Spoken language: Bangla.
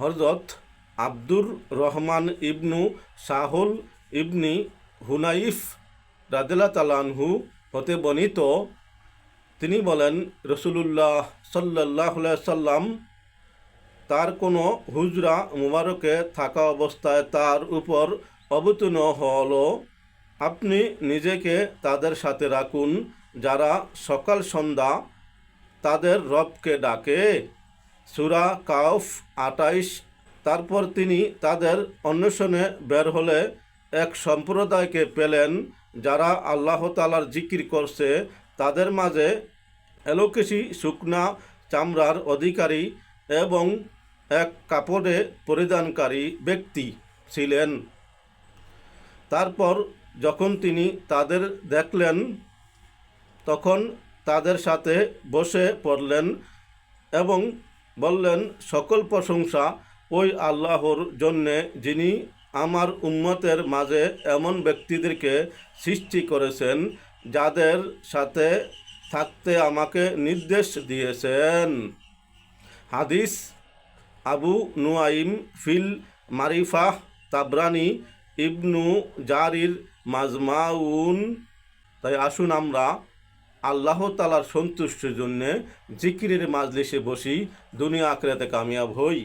হযরত আব্দুর রহমান ইবনু সাহুল ইবনি হুনাইফ রাদিয়াল্লাহু তাআলা আনহু হতে বর্ণিত, তিনি বলেন, রাসূলুল্লাহ সাল্লাল্লাহু আলাইহি সাল্লাম তার কোনো হুজরা মুবারকে থাকা অবস্থায় তার উপর অবতীর্ণ হলো, আপনি নিজেকে তাদের সাথে রাখুন যারা সকাল সন্ধ্যা তাদের রবকে ডাকে। সূরা কাহফ ২৮। তারপর তিনি তাদের অন্বেষণে বের হলে এক সম্প্রদায়কে পেলেন যারা আল্লাহ তাআলার জিকির করছে। তাদের মাঝে এলোকেশি শুকনা চামড়ার অধিকারী এবং এক কাপড়ে পরিধানকারী ব্যক্তি ছিলেন। তারপর যখন তিনি তাদের দেখলেন তখন তাদের সাথে বসে পড়লেন এবং বললেন, সকল প্রশংসা ওই আল্লাহর জন্যে যিনি আমার উম্মতের মাঝে এমন ব্যক্তিদেরকে সৃষ্টি করেছেন যাদের সাথে থাকতে আমাকে নির্দেশ দিয়েছেন। হাদিস আবু নুআইম ফিল মারিফাহ, তাবরানি, ইবনু জারির মাজমাউন। তাই আসুন আমরা আল্লাহ তাআলার সন্তুষ্টির জন্যে জিকিরের মাজলিসে বসি, দুনিয়া আখিরাতে কামিয়াব হই।